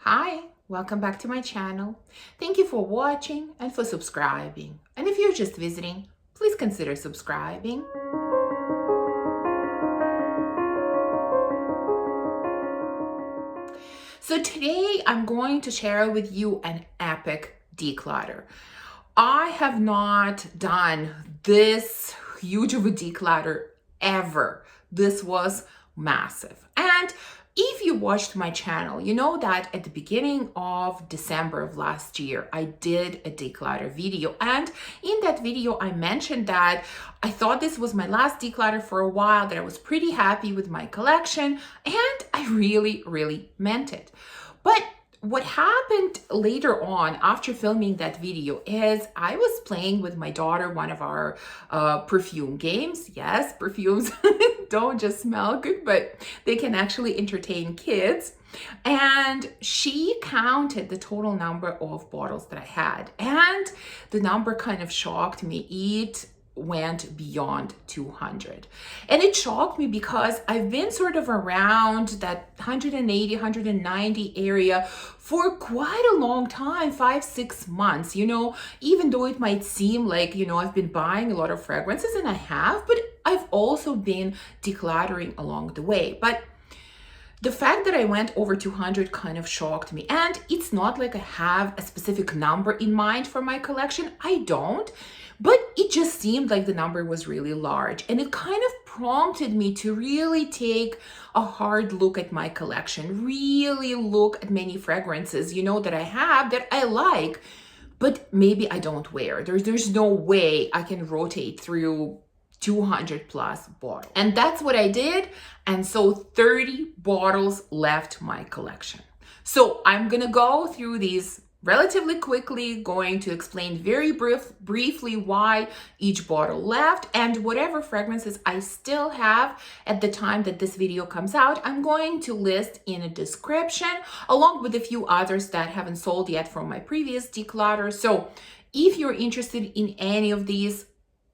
Hi, welcome back to my channel. Thank you for watching and for subscribing. And if you're just visiting, please consider subscribing. So today I'm going to share with you an epic declutter. I have not done this huge of a declutter ever. This was massive. And if you watched my channel, you know that at the beginning of December of last year, I did a declutter video. And in that video, I mentioned that I thought this was my last declutter for a while, that I was pretty happy with my collection, and I really meant it. But what happened later on after filming that video is I was playing with my daughter one of our perfume games. Yes, perfumes don't just smell good, but they can actually entertain kids. And she counted the total number of bottles that I had. And the number kind of shocked me. It went beyond 200. And it shocked me because I've been sort of around that 180, 190 area for quite a long time, 5-6 months, even though it might seem like, I've been buying a lot of fragrances, and I have, but I've also been decluttering along the way. But the fact that I went over 200 kind of shocked me. And it's not like I have a specific number in mind for my collection. I don't. But it just seemed like the number was really large. And it kind of prompted me to really take a hard look at my collection, really look at many fragrances, that I have that I like, but maybe I don't wear. There's no way I can rotate through 200 plus bottles. And that's what I did. And so 30 bottles left my collection. So I'm gonna go through these relatively quickly, going to explain very briefly why each bottle left, and whatever fragrances I still have at the time that this video comes out, I'm going to list in a description, along with a few others that haven't sold yet from my previous declutter. So if you're interested in any of these,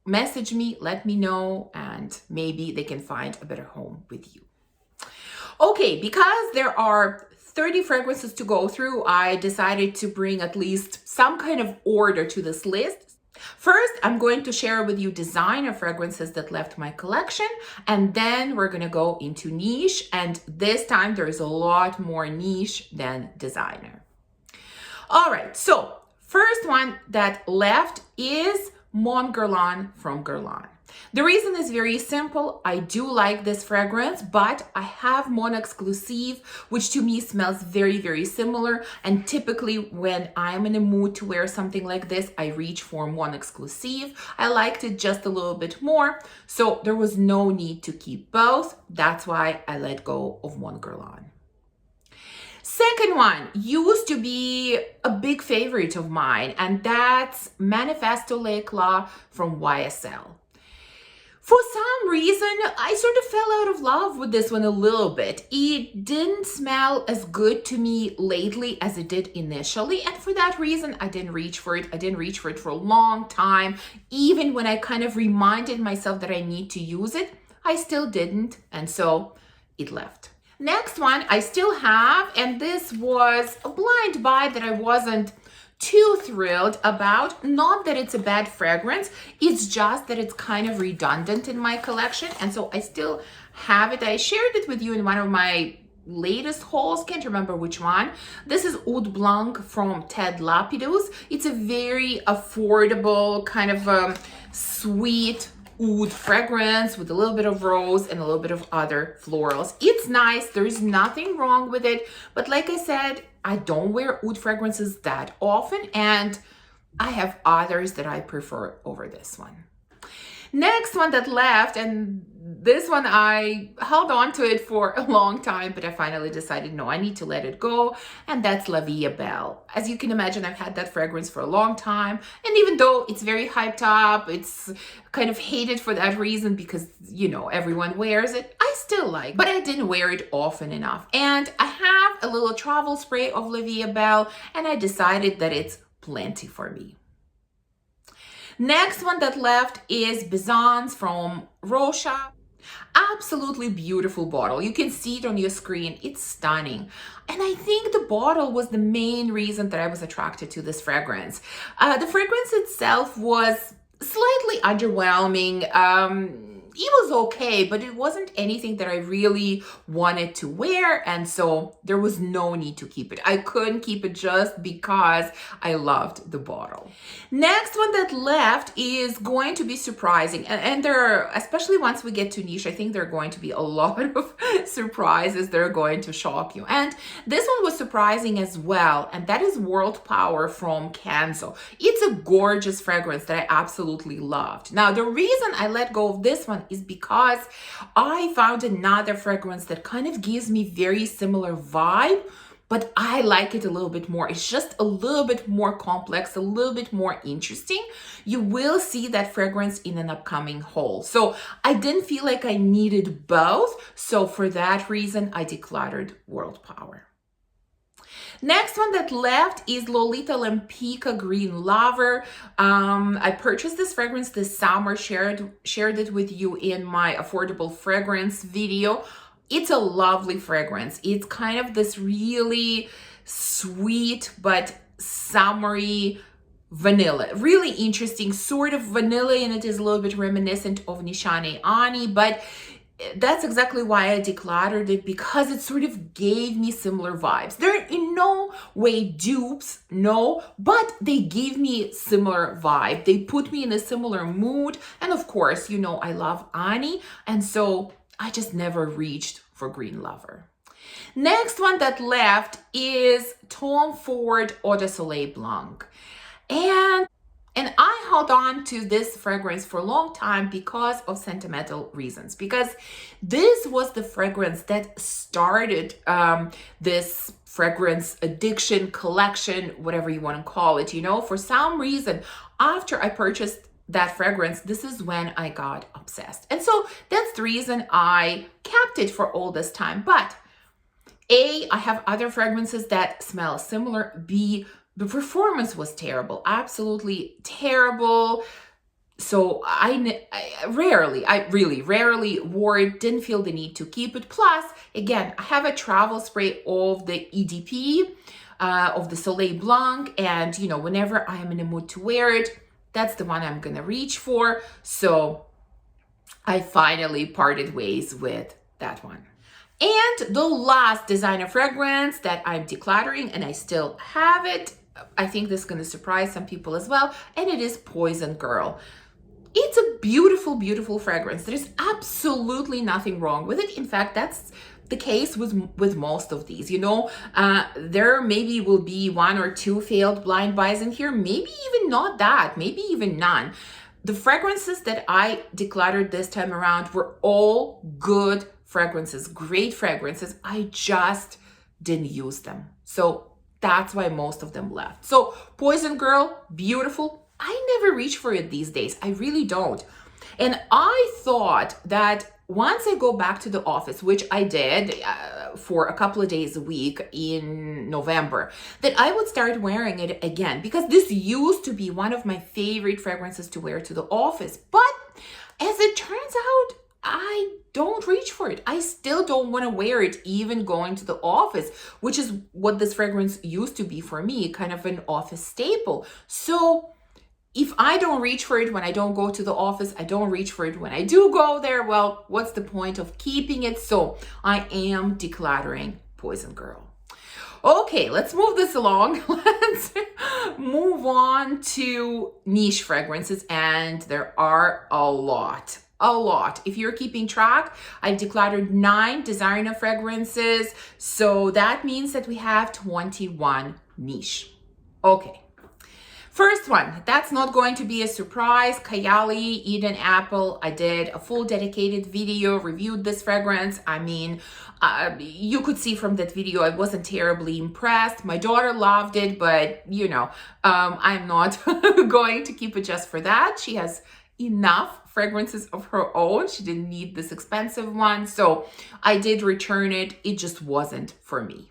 message me, let me know, and maybe they can find a better home with you. Okay, because there are 30 fragrances to go through, I decided to bring at least some kind of order to this list. First, I'm going to share with you designer fragrances that left my collection, and then we're gonna go into niche, and this time there is a lot more niche than designer. All right, so first one that left is Mon Guerlain from Guerlain. The reason is very simple. I do like this fragrance, but I have Mon Exclusive, which to me smells very similar. And typically when I'm in a mood to wear something like this, I reach for Mon Exclusive. I liked it just a little bit more, so there was no need to keep both. That's why I let go of Mon Guerlain. Second one used to be a big favorite of mine, and that's Manifesto L'Eclat from YSL. For some reason, I sort of fell out of love with this one a little bit. It didn't smell as good to me lately as it did initially, and for that reason, I didn't reach for it. I didn't reach for it for a long time. Even when I kind of reminded myself that I need to use it, I still didn't, and so it left. Next one I still have, and this was a blind buy that I wasn't too thrilled about. Not that it's a bad fragrance, it's just that it's kind of redundant in my collection, and so I still have it. I shared it with you in one of my latest hauls, can't remember which one. This is Oud Blanc from Ted Lapidus. It's a very affordable kind of sweet oud fragrance with a little bit of rose and a little bit of other florals. It's nice, there's nothing wrong with it, but like I said, I don't wear oud fragrances that often, and I have others that I prefer over this one. Next one that left, and this one I held on to it for a long time, but I finally decided, no, I need to let it go, and that's La Belle. As you can imagine, I've had that fragrance for a long time, and even though it's very hyped up, it's kind of hated for that reason because, everyone wears it, I still like, but I didn't wear it often enough. And I have a little travel spray of La Belle, and I decided that it's plenty for me. Next one that left is Byzance from Rochas. Absolutely beautiful bottle. You can see it on your screen. It's stunning. And I think the bottle was the main reason that I was attracted to this fragrance. The fragrance itself was slightly underwhelming. It was okay, but it wasn't anything that I really wanted to wear, and so there was no need to keep it. I couldn't keep it just because I loved the bottle. Next one that left is going to be surprising, and there are, especially once we get to niche, I think there are going to be a lot of surprises that are going to shock you. And this one was surprising as well, and that is World Power from Kenzo. It's a gorgeous fragrance that I absolutely loved. Now, the reason I let go of this one is because I found another fragrance that kind of gives me very similar vibe, but I like it a little bit more. It's just a little bit more complex, a little bit more interesting. You will see that fragrance in an upcoming haul. So I didn't feel like I needed both. So for that reason, I decluttered World Power. Next one that left is Lolita Lempicka Green Lover. I purchased this fragrance this summer, shared it with you in my affordable fragrance video. It's a lovely fragrance. It's kind of this really sweet but summery vanilla. Really interesting, sort of vanilla, and it is a little bit reminiscent of Nishane Ani, but that's exactly why I decluttered it, because it sort of gave me similar vibes. They're in no way dupes, no, but they gave me similar vibe. They put me in a similar mood. And of course, you know, I love Ani, and so I just never reached for Green Lover. Next one that left is Tom Ford Eau de Soleil Blanc. And I held on to this fragrance for a long time because of sentimental reasons, because this was the fragrance that started this fragrance addiction, collection, whatever you want to call it. You know, for some reason, after I purchased that fragrance, this is when I got obsessed. And so that's the reason I kept it for all this time. But A, I have other fragrances that smell similar. B, the performance was terrible, absolutely terrible. So I really rarely wore it, didn't feel the need to keep it. Plus, again, I have a travel spray of the EDP, of the Soleil Blanc. And, you know, whenever I am in a mood to wear it, that's the one I'm going to reach for. So I finally parted ways with that one. And the last designer fragrance that I'm decluttering, and I still have it, I think this is going to surprise some people as well, and it is Poison Girl. It's a beautiful, beautiful fragrance. There is absolutely nothing wrong with it. In fact, that's the case with most of these. You know, there maybe will be one or two failed blind buys in here, maybe even not that, maybe even none. The fragrances that I decluttered this time around were all good fragrances, great fragrances. I just didn't use them. So that's why most of them left. So Poison Girl, beautiful. I never reach for it these days. I really don't. And I thought that once I go back to the office, which I did for a couple of days a week in November, that I would start wearing it again, because this used to be one of my favorite fragrances to wear to the office. But as it turns out, I don't reach for it. I still don't want to wear it even going to the office, which is what this fragrance used to be for me, kind of an office staple. So if I don't reach for it when I don't go to the office, I don't reach for it when I do go there, well, what's the point of keeping it? So I am decluttering Poison Girl. Okay, let's move this along. Let's move on to niche fragrances, and there are a lot. If you're keeping track, I decluttered 9 designer fragrances. So that means that we have 21 niche. Okay. First one, that's not going to be a surprise. Kayali, Eden Apple. I did a full dedicated video, reviewed this fragrance. I mean, you could see from that video, I wasn't terribly impressed. My daughter loved it, but you know, I'm not going to keep it just for that. She has enough fragrances of her own. She didn't need this expensive one. So I did return it. It just wasn't for me.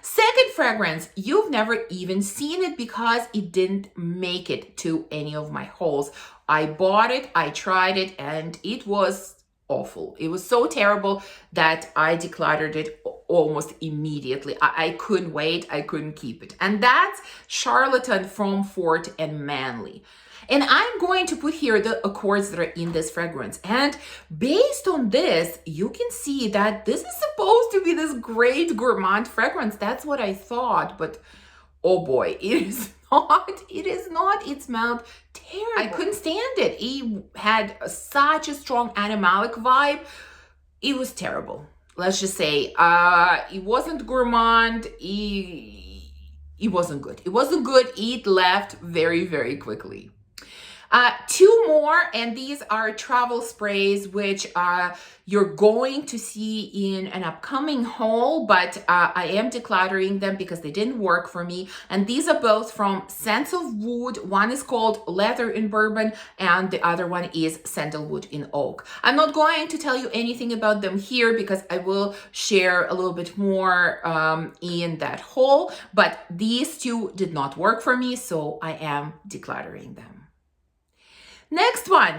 Second fragrance, you've never even seen it because it didn't make it to any of my hauls. I bought it, I tried it, and it was awful. It was so terrible that I decluttered it almost immediately. I couldn't wait. I couldn't keep it. And that's Charlatan from Forte and Manley. And I'm going to put here the accords that are in this fragrance. And based on this, you can see that this is supposed to be this great gourmand fragrance. That's what I thought. But oh boy, it is not. It is not. It smelled terrible. I couldn't stand it. It had such a strong animalic vibe. It was terrible. Let's just say it wasn't gourmand. It wasn't good. It wasn't good. It left very, very quickly. Two more, and these are travel sprays, which you're going to see in an upcoming haul, but I am decluttering them because they didn't work for me. And these are both from Scents of Wood. One is called Leather in Bourbon, and the other one is Sandalwood in Oak. I'm not going to tell you anything about them here because I will share a little bit more in that haul, but these two did not work for me, so I am decluttering them. Next one,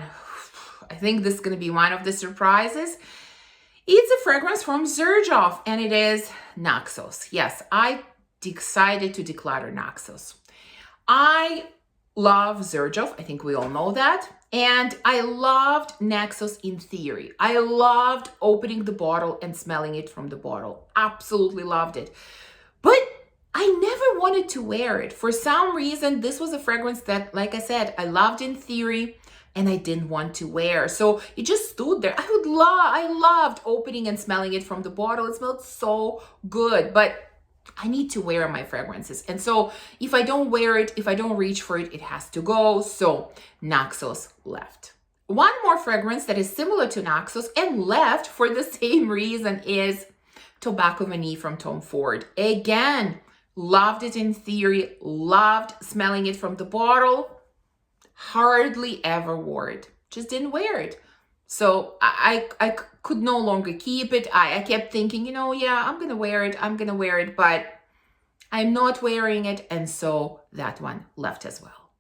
I think this is going to be one of the surprises. It's a fragrance from Xerjoff, and it is Naxos. Yes, I decided to declutter Naxos. I love Xerjoff. I think we all know that. And I loved Naxos in theory. I loved opening the bottle and smelling it from the bottle. Absolutely loved it. But I never wanted to wear it. For some reason, this was a fragrance that, like I said, I loved in theory and I didn't want to wear. So it just stood there. I loved opening and smelling it from the bottle. It smelled so good, but I need to wear my fragrances. And so if I don't wear it, if I don't reach for it, it has to go. So Naxos left. One more fragrance that is similar to Naxos and left for the same reason is Tobacco Vanille from Tom Ford. Again, loved it in theory, loved smelling it from the bottle, hardly ever wore it, just didn't wear it. So I could no longer keep it. I kept thinking, yeah, I'm gonna wear it, but I'm not wearing it, and so that one left as well.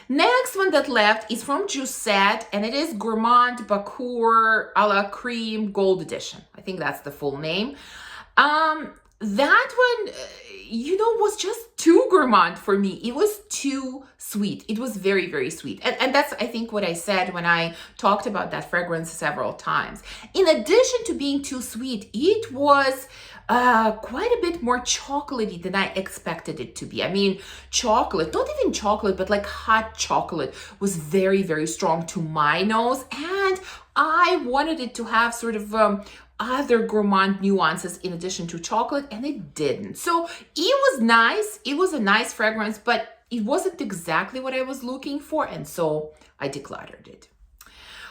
Next one that left is from Jousset, and it is Gourmand Bakhoor a la Crème Gold Edition. I think that's the full name. That one, was just too gourmand for me. It was too sweet. It was very, very sweet. And that's, I think, what I said when I talked about that fragrance several times. In addition to being too sweet, it was quite a bit more chocolatey than I expected it to be. I mean, chocolate, not even chocolate, but like hot chocolate was very, very strong to my nose. And I wanted it to have sort of other gourmand nuances in addition to chocolate, and it didn't. So it was nice. It was a nice fragrance, but it wasn't exactly what I was looking for, and so I decluttered it.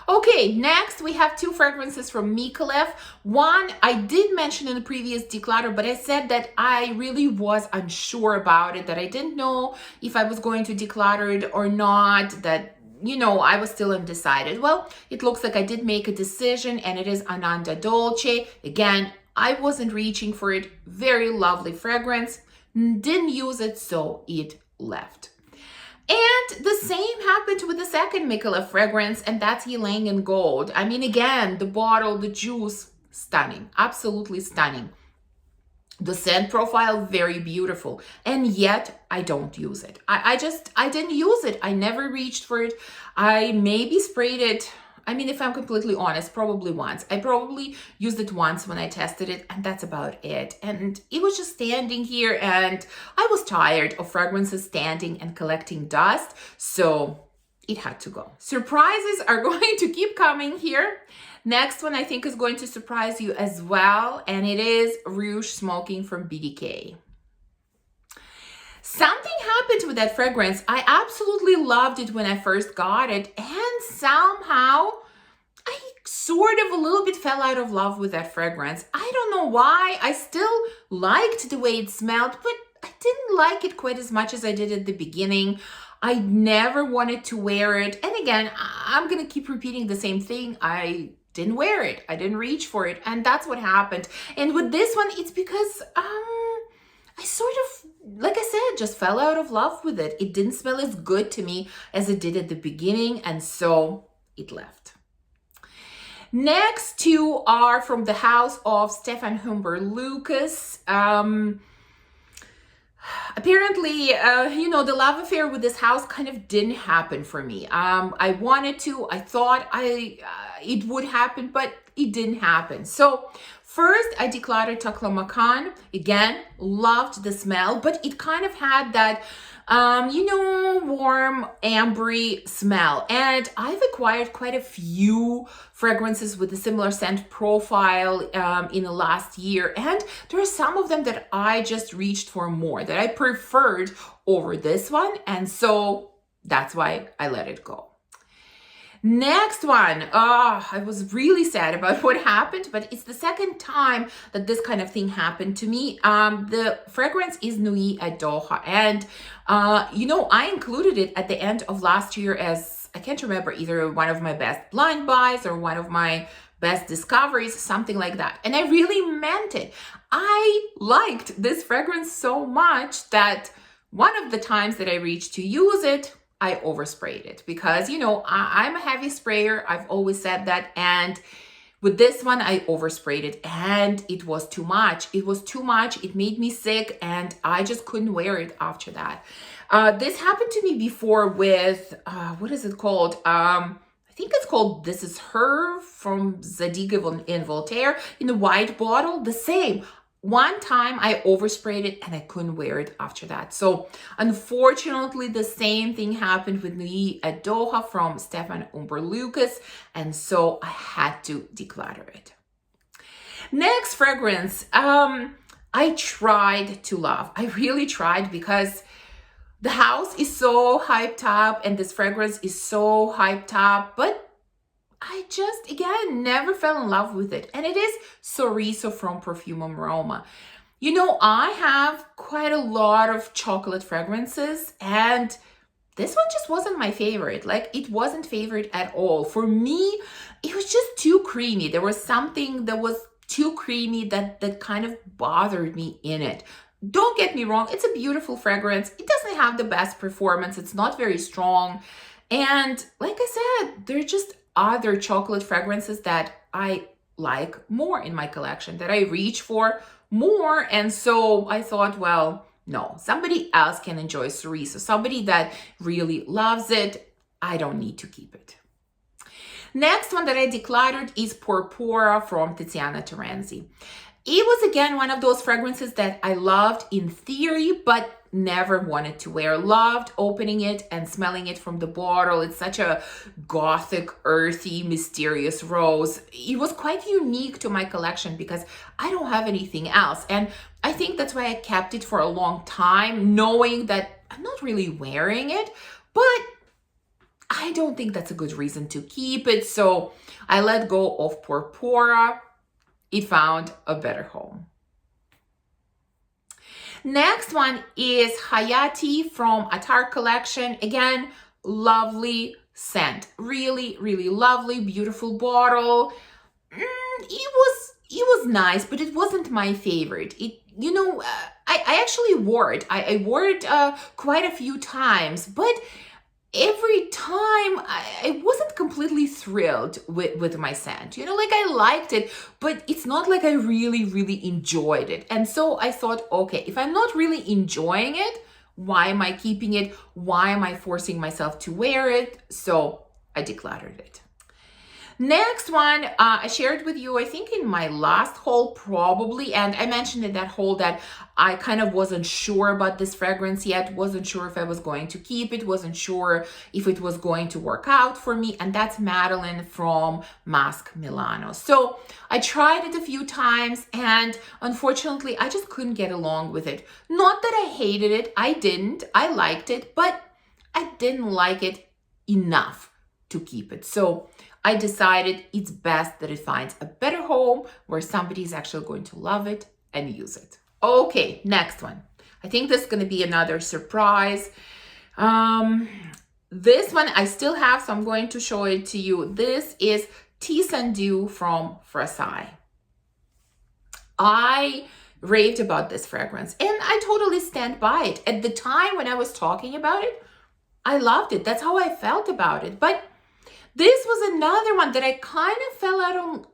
Okay, next we have two fragrances from Mikolev. One I did mention in the previous declutter, but I said that I really was unsure about it, that I didn't know if I was going to declutter it or not, that I was still undecided. Well, it looks like I did make a decision, and it is Ananda Dolce. Again, I wasn't reaching for it. Very lovely fragrance. Didn't use it, so it left. And the same happened with the second Mikolev fragrance, and that's Ylang in Gold. I mean, again, the bottle, the juice, stunning. Absolutely stunning. The scent profile, very beautiful, and yet I don't use it. I didn't use it. I never reached for it. I maybe sprayed it. I mean, if I'm completely honest, probably once. I probably used it once when I tested it, and that's about it. And it was just standing here, and I was tired of fragrances standing and collecting dust, so it had to go. Surprises are going to keep coming here. Next one I think is going to surprise you as well, and it is Rouge Smoking from BDK. Something happened with that fragrance. I absolutely loved it when I first got it, and somehow I sort of a little bit fell out of love with that fragrance. I don't know why. I still liked the way it smelled, but I didn't like it quite as much as I did at the beginning. I never wanted to wear it. And again, I'm going to keep repeating the same thing. I didn't wear it. I didn't reach for it. And that's what happened. And with this one, it's because I sort of, like I said, just fell out of love with it. It didn't smell as good to me as it did at the beginning. And so it left. Next two are from the house of Stefan Humber Lucas. Apparently, the love affair with this house kind of didn't happen for me. I wanted to, I thought it would happen, but it didn't happen. So first I decluttered Taklamakan. Again, loved the smell, but it kind of had that warm ambery smell. And I've acquired quite a few fragrances with a similar scent profile in the last year. And there are some of them that I just reached for more, that I preferred over this one. And so that's why I let it go. Next one, I was really sad about what happened, but it's the second time that this kind of thing happened to me. The fragrance is Nuit at Doha, and I included it at the end of last year as, I can't remember, either one of my best blind buys or one of my best discoveries, something like that. And I really meant it. I liked this fragrance so much that one of the times that I reached to use it, I oversprayed it because, I'm a heavy sprayer. I've always said that. And with this one, I oversprayed it and it was too much. It was too much. It made me sick and I just couldn't wear it after that. This happened to me before with, what is it called? I think it's called This Is Her from Zadig and Voltaire in the white bottle. The same. One time I oversprayed it and I couldn't wear it after that. So unfortunately, the same thing happened with Nuit at Doha from Stefan Humber Lucas. And so I had to declutter it. Next fragrance, I tried to love. I really tried because the house is so hyped up and this fragrance is so hyped up, but I just, again, never fell in love with it. And it is Chorizo from Perfume Aroma. I have quite a lot of chocolate fragrances and this one just wasn't my favorite. Like, it wasn't favorite at all. For me, it was just too creamy. There was something that was too creamy that kind of bothered me in it. Don't get me wrong, it's a beautiful fragrance. It doesn't have the best performance. It's not very strong. And like I said, they're just other chocolate fragrances that I like more in my collection, that I reach for more. And so I thought, well, no, somebody else can enjoy Chorizo, somebody that really loves it. I don't need to keep it. Next one that I decluttered is Porpora from Tiziana Terenzi. It was again one of those fragrances that I loved in theory, but never wanted to wear. Loved opening it and smelling it from the bottle. It's such a gothic, earthy, mysterious rose. It was quite unique to my collection because I don't have anything else. And I think that's why I kept it for a long time, knowing that I'm not really wearing it, but I don't think that's a good reason to keep it. So I let go of Porpora. It found a better home. Next one is Hayati from Attar collection. Again, lovely scent. Really, really lovely, beautiful bottle. It was nice, but it wasn't my favorite. I actually wore it. I wore it quite a few times, but every time I wasn't completely thrilled with my scent. I liked it, but it's not like I really, really enjoyed it. And so I thought, okay, if I'm not really enjoying it, why am I keeping it? Why am I forcing myself to wear it? So I decluttered it. Next one, I shared with you, I think in my last haul probably, and I mentioned in that haul that I kind of wasn't sure about this fragrance yet, wasn't sure if I was going to keep it, wasn't sure if it was going to work out for me, and that's Madeline from Masque Milano. So I tried it a few times, and unfortunately, I just couldn't get along with it. Not that I hated it, I didn't, I liked it, but I didn't like it enough to keep it. So I decided it's best that it finds a better home where somebody is actually going to love it and use it. Okay, next one. I think this is going to be another surprise. This one I still have, so I'm going to show it to you. This is Tissandieu from Versailles. I raved about this fragrance and I totally stand by it. At the time when I was talking about it, I loved it. That's how I felt about it. But This was another one that I kind of fell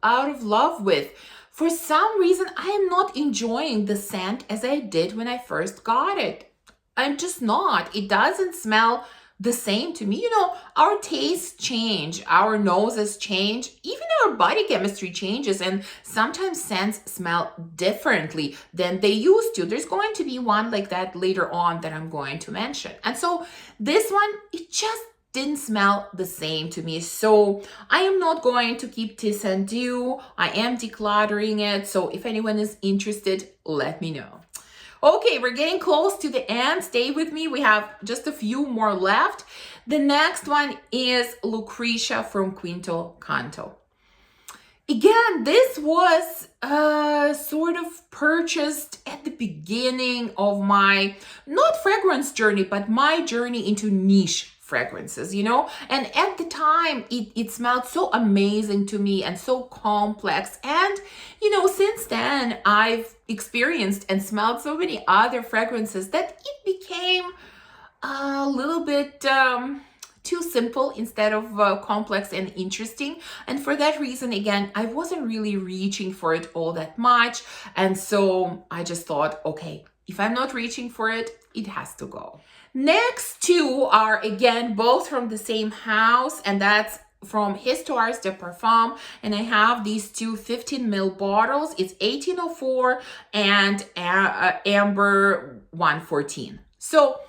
out of love with. For some reason, I am not enjoying the scent as I did when I first got it. I'm just not. It doesn't smell the same to me. You know, our tastes change, our noses change, even our body chemistry changes, and sometimes scents smell differently than they used to. There's going to be one like that later on that I'm going to mention. And so this one, it just didn't smell the same to me. So I am not going to keep this and do. I am decluttering it. So if anyone is interested, let me know. Okay, we're getting close to the end. Stay with me. We have just a few more left. The next one is Lucretia from Quinto Canto. Again, this was sort of purchased at the beginning of my, not fragrance journey, but my journey into niche fragrances, you know? And at the time, it smelled so amazing to me and so complex. And, you know, since then, I've experienced and smelled so many other fragrances that it became a little bit too simple instead of complex and interesting. And for that reason, again, I wasn't really reaching for it all that much. And so I just thought, okay, if I'm not reaching for it, it has to go. Next two are, again, both from the same house, and that's from Histoires de Parfum. And I have these two 15 ml bottles. It's 1804 and Ambre 114. So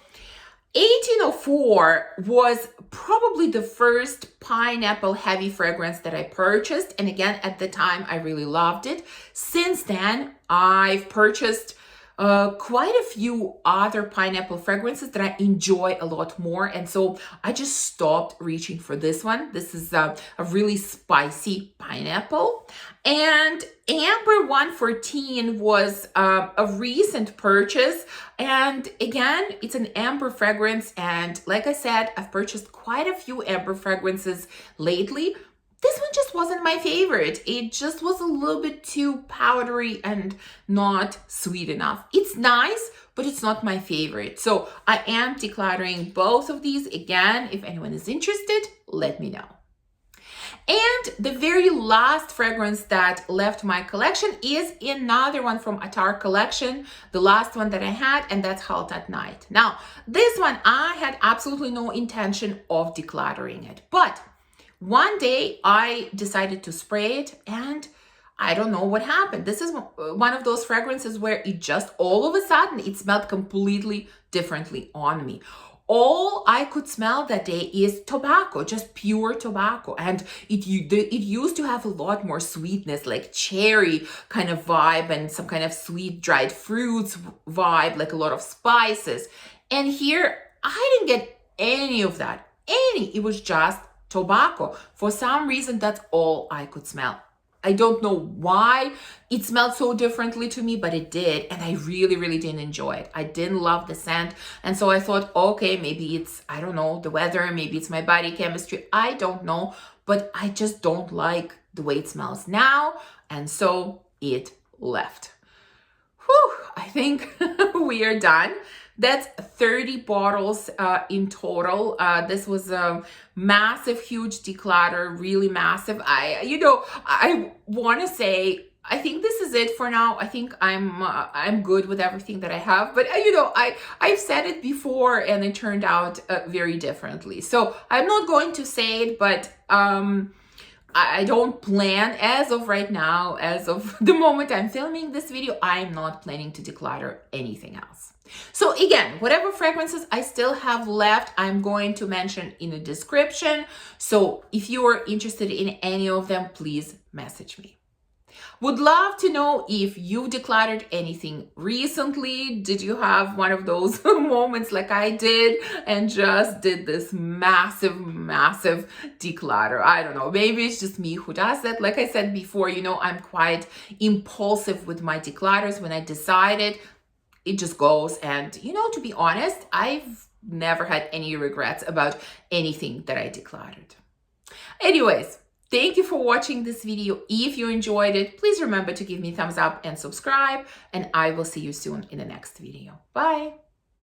1804 was probably the first pineapple heavy fragrance that I purchased. And again, at the time, I really loved it. Since then, I've purchased quite a few other pineapple fragrances that I enjoy a lot more. And so I just stopped reaching for this one. This is a really spicy pineapple. And Ambre 114 was a recent purchase. And again, it's an amber fragrance. And like I said, I've purchased quite a few amber fragrances lately. This one just wasn't my favorite. It just was a little bit too powdery and not sweet enough. It's nice, but it's not my favorite. So I am decluttering both of these. Again, if anyone is interested, let me know. And the very last fragrance that left my collection is another one from Attar collection, the last one that I had, and that's Halt at Night. Now, this one, I had absolutely no intention of decluttering it, but one day I decided to spray it and I don't know what happened. This is one of those fragrances where it just all of a sudden, it smelled completely differently on me. All I could smell that day is tobacco, just pure tobacco. And it used to have a lot more sweetness, like cherry kind of vibe and some kind of sweet dried fruits vibe, like a lot of spices. And here, I didn't get any of that. It was just tobacco. For some reason, that's all I could smell. I don't know why it smelled so differently to me, but it did. And I really, really didn't enjoy it. I didn't love the scent. And so I thought, okay, maybe it's, I don't know, the weather, maybe it's my body chemistry. I don't know, but I just don't like the way it smells now. And so it left. Whew, I think we are done. That's 30 bottles in total. This was a massive, huge declutter, really massive. I want to say, I think this is it for now. I think I'm good with everything that I have. But I've said it before and it turned out very differently. So I'm not going to say it, but I don't plan as of right now, as of the moment I'm filming this video, I'm not planning to declutter anything else. So again, whatever fragrances I still have left, I'm going to mention in the description. So if you are interested in any of them, please message me. Would love to know if you decluttered anything recently. Did you have one of those moments like I did and just did this massive declutter? I don't know. Maybe it's just me who does that. Like I said before, I'm quite impulsive with my declutters. When I decided, it just goes. And, to be honest, I've never had any regrets about anything that I decluttered. Anyways, thank you for watching this video. If you enjoyed it, please remember to give me a thumbs up and subscribe, and I will see you soon in the next video. Bye.